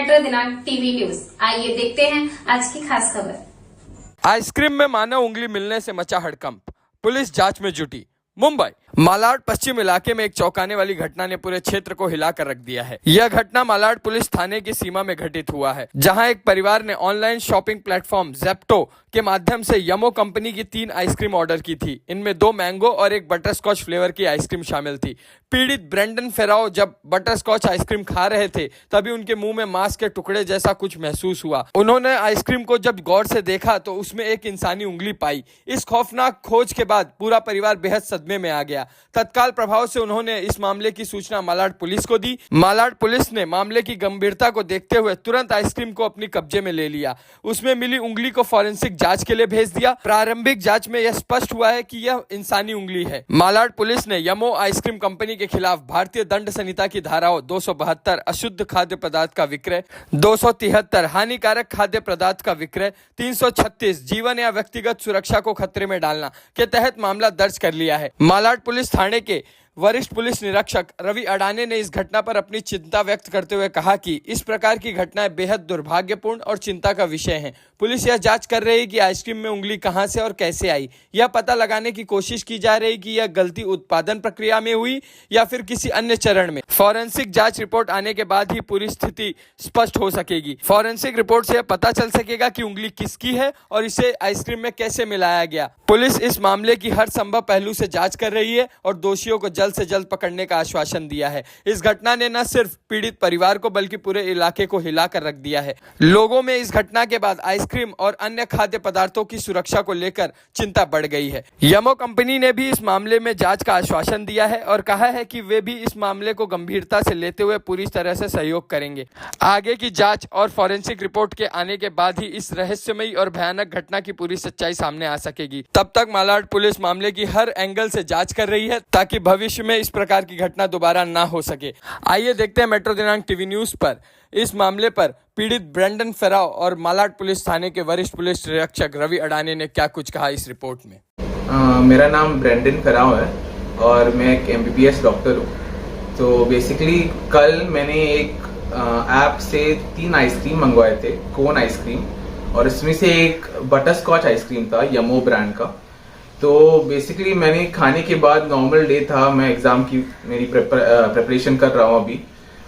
Metro दिनांक TV news. आइए देखते हैं आज की खास खबर। आइसक्रीम में मानव उंगली मिलने से मचा हड़कंप, पुलिस जांच में जुटी। मुंबई मालाड पश्चिम इलाके में एक चौंकाने वाली घटना ने पूरे क्षेत्र को हिलाकर रख दिया है। यह घटना मालाड पुलिस थाने की सीमा में घटित हुआ है, जहां एक परिवार ने ऑनलाइन शॉपिंग प्लेटफॉर्म जेप्टो के माध्यम से यमो कंपनी की 3 आइसक्रीम ऑर्डर की थी। इनमें 2 मैंगो और 1 बटरस्कॉच फ्लेवर की आइसक्रीम शामिल थी। पीड़ित ब्रेंडन फेराओ जब बटरस्कॉच आइसक्रीम खा रहे थे, तभी उनके मुंह में मांस के टुकड़े जैसा कुछ महसूस हुआ। उन्होंने आइसक्रीम को जब गौर से देखा तो उसमें एक इंसानी उंगली पाई। इस खौफनाक खोज के बाद पूरा परिवार बेहद सदमे में आ गया। तत्काल प्रभाव से उन्होंने इस मामले की सूचना मालाड पुलिस को दी। मालाड पुलिस ने मामले की गंभीरता को देखते हुए तुरंत आइसक्रीम को अपनी कब्जे में ले लिया। उसमें मिली उंगली को फॉरेंसिक जांच के लिए भेज दिया। प्रारंभिक जांच में यह स्पष्ट हुआ है कि यह इंसानी उंगली है। मालाड पुलिस ने यमो आइसक्रीम कंपनी के खिलाफ भारतीय दंड संहिता की धाराओं 272 अशुद्ध खाद्य पदार्थ का विक्रय, 273 हानिकारक खाद्य पदार्थ का विक्रय, 336 जीवन या व्यक्तिगत सुरक्षा को खतरे में डालना के तहत मामला दर्ज कर लिया है। मालाड पुलिस थाने के वरिष्ठ पुलिस निरीक्षक रवि अडाने ने इस घटना पर अपनी चिंता व्यक्त करते हुए कहा कि इस प्रकार की घटनाएं बेहद दुर्भाग्यपूर्ण और चिंता का विषय हैं। पुलिस यह जांच कर रही है कि आइसक्रीम में उंगली कहां से और कैसे आई। यह पता लगाने की कोशिश की जा रही है कि यह गलती उत्पादन प्रक्रिया में हुई या फिर किसी अन्य चरण में। फॉरेंसिक जांच रिपोर्ट आने के बाद ही पूरी स्थिति स्पष्ट हो सकेगी। फॉरेंसिक रिपोर्ट से यह पता चल सकेगा कि उंगली किसकी है और इसे आइसक्रीम में कैसे मिलाया गया। पुलिस इस मामले की हर संभव पहलू से जांच कर रही है और दोषियों को जल्द से जल्द पकड़ने का आश्वासन दिया है। इस घटना ने न सिर्फ पीड़ित परिवार को बल्कि पूरे इलाके को हिलाकर रख दिया है। लोगों में इस घटना के बाद आइसक्रीम और अन्य खाद्य पदार्थों की सुरक्षा को लेकर चिंता बढ़ गई है। यमो कंपनी ने भी इस मामले में जांच का आश्वासन दिया है और कहा है कि वे भी इस मामले को गंभीरता से लेते हुए पूरी तरह से सहयोग करेंगे। आगे की जांच और फॉरेंसिक रिपोर्ट के आने के बाद ही इस रहस्यमयी और भयानक घटना की पूरी सच्चाई सामने आ सकेगी। तब तक मालाड पुलिस मामले की हर एंगल से जांच कर रही है ताकि भविष्य में इस प्रकार की घटना दोबारा ना हो सके। आइए देखते हैं मेट्रो दिनांक टीवी न्यूज पर इस मामले पर पीड़ित ब्रेंडन फेराओ और मालाड पुलिस थाने के वरिष्ठ पुलिस निरीक्षक रवि अडाने ने क्या कुछ कहा इस रिपोर्ट में। मेरा नाम ब्रेंडन फेराओ है और मैं एक MBBS डॉक्टर हूँ। तो बेसिकली कल मैंने एक ऐप से 3 आइसक्रीम मंगवाए थे, कोन आइसक्रीम, और इसमें से एक बटरस्कॉच आइसक्रीम था यमो ब्रांड का। तो बेसिकली मैंने खाने के बाद, नॉर्मल डे था, मैं एग्जाम की मेरी प्रिपरेशन कर रहा हूँ अभी,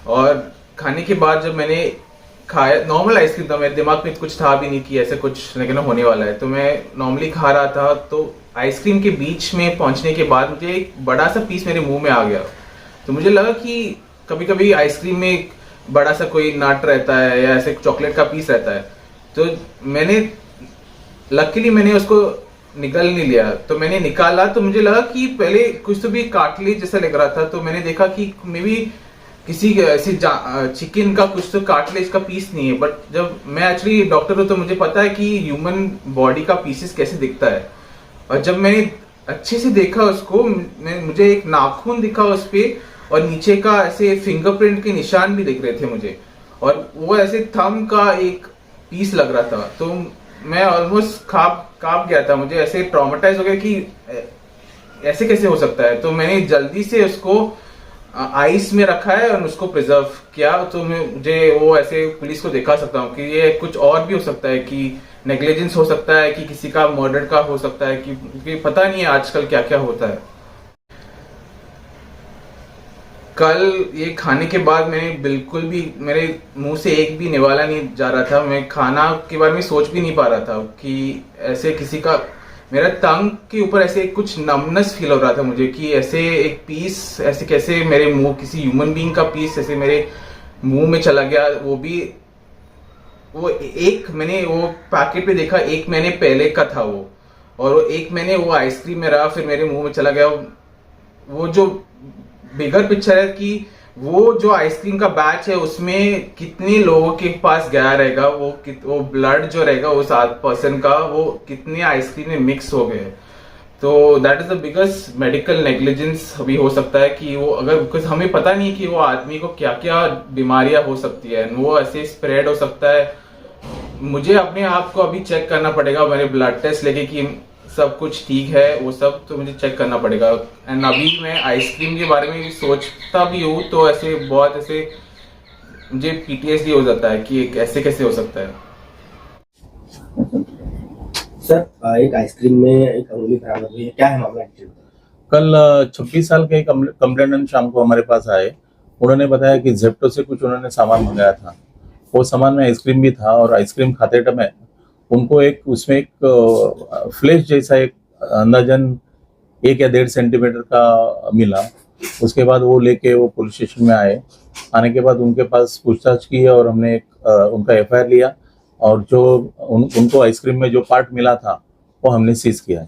और खाने के बाद जब मैंने खाया, नॉर्मल आइसक्रीम था, मेरे दिमाग में कुछ था भी नहीं कि ऐसे कुछ लेकिन होने वाला है, तो मैं नॉर्मली खा रहा था। तो आइसक्रीम के बीच में पहुंचने के बाद मुझे एक बड़ा सा पीस मेरे मुंह में आ गया। तो मुझे लगा कि कभी कभी आइसक्रीम में एक बड़ा सा कोई नट रहता है या ऐसे चॉकलेट का पीस रहता है, तो लकीली मैंने उसको निकल नहीं लिया। तो मैंने निकाला तो मुझे लगा कि पहले कुछ तो भी कार्टिलेज जैसा लग रहा था। तो मैंने देखा कि मे बी किसी ऐसी चिकन का कुछ तो कार्टिलेज का पीस नहीं है। बट जब मैं एक्चुअली डॉक्टर हूँ तो मुझे पता है कि ह्यूमन बॉडी का पीसेस कैसे दिखता है। और जब मैंने अच्छे से देखा उसको, मुझे एक नाखून दिखा उस पे, और नीचे का ऐसे फिंगरप्रिंट के निशान भी दिख रहे थे मुझे, और वो ऐसे थंब का एक पीस लग रहा था। तो मैं ऑलमोस्ट कांप गया था, मुझे ऐसे ट्रॉमेटाइज हो गया कि ऐसे कैसे हो सकता है। तो मैंने जल्दी से उसको आइस में रखा है और उसको प्रिजर्व किया। तो मुझे वो ऐसे पुलिस को दिखा सकता हूँ कि ये कुछ और भी हो सकता है, कि नेग्लिजेंस हो सकता है, कि किसी का मर्डर का हो सकता है, कि पता नहीं है आजकल क्या क्या होता है। कल ये खाने के बाद मैंने बिल्कुल भी, मेरे मुंह से एक भी निवाला नहीं जा रहा था। मैं खाना के बारे में सोच भी नहीं पा रहा था कि ऐसे किसी का, मेरा टंग के ऊपर ऐसे कुछ नमनेस फील हो रहा था मुझे, कि ऐसे एक पीस ऐसे कैसे मेरे मुंह, किसी ह्यूमन बीइंग का पीस ऐसे मेरे मुंह में चला गया। वो भी वो एक मैंने वो पैकेट पे देखा, एक महीने पहले का था वो, और वो एक महीने वो आइसक्रीम में रहा, फिर मेरे मुंह में चला गया। वो जो बिगर पिक्चर है कि वो जो आइसक्रीम का बैच है उसमें कितने लोगों के पास गया रहेगा, वो ब्लड जो रहेगा उस 8% का, वो कितने आइसक्रीम में मिक्स हो गए। तो that is the biggest medical negligence अभी हो सकता है कि वो, अगर बिकॉज हमें पता नहीं कि वो आदमी को क्या क्या बीमारियां हो सकती है, वो ऐसे स्प्रेड हो सकता है। मुझे अपने आप को अभी चेक करना पड़ेगा, मेरे ब्लड टेस्ट लेके कि सब कुछ ठीक है, वो सब तो मुझे चेक करना पड़ेगा। एंड अभी मैं आइसक्रीम के बारे में सोचता भी हूँ तो ऐसे बहुत ऐसे मुझे पीटीएसडी हो जाता है कि ऐसे कैसे हो सकता है। सर एक आइसक्रीम में एक अंगुली बरामद हुई है, क्या है मामला? कल 26 साल के एक कंप्लेनेंट शाम को हमारे पास आए। उन्होंने बताया कि जेप्टो से कुछ उन्होंने सामान मंगाया था। वो सामान में आइसक्रीम भी था और आइसक्रीम खाते टाइम उनको उसमें एक फ्लैश जैसा एक अंदाजन 1 या 1.5 सेंटीमीटर का मिला। उसके बाद वो लेके वो पुलिस स्टेशन में आए। आने के बाद उनके पास पूछताछ की और हमने उनका एफआईआर लिया और जो उनको आइसक्रीम में जो पार्ट मिला था वो हमने सीज किया।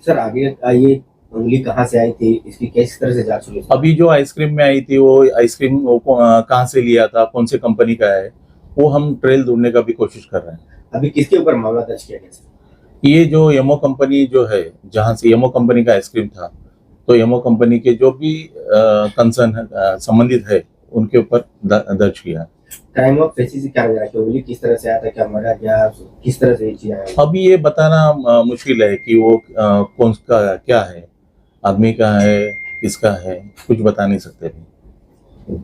सर आगे ये उंगली कहाँ से आई थी, इसकी किस तरह से जांच हुई? अभी जो आइसक्रीम में आई थी वो आइसक्रीम कहाँ से लिया था, कौन से कंपनी का है, वो हम ट्रेल ढूंढने का भी कोशिश कर रहे हैं। अभी किसके ऊपर मामला दर्ज किया गया सर? ये जो यमो कंपनी जो है, जहाँ से यमो कंपनी का आइसक्रीम था, तो यमो कंपनी के जो भी कंसर्न संबंधित है उनके ऊपर दर्ज किया। क्राइम ऑफ फेसिस से क्या लग रहा है कि उंगली किस तरह से आया था, क्या मरा गया, किस तरह से ये चीज आया? अभी ये बताना मुश्किल है कि वो कौन का क्या है, आदमी का है, किसका है, कुछ बता नहीं सकते अभी।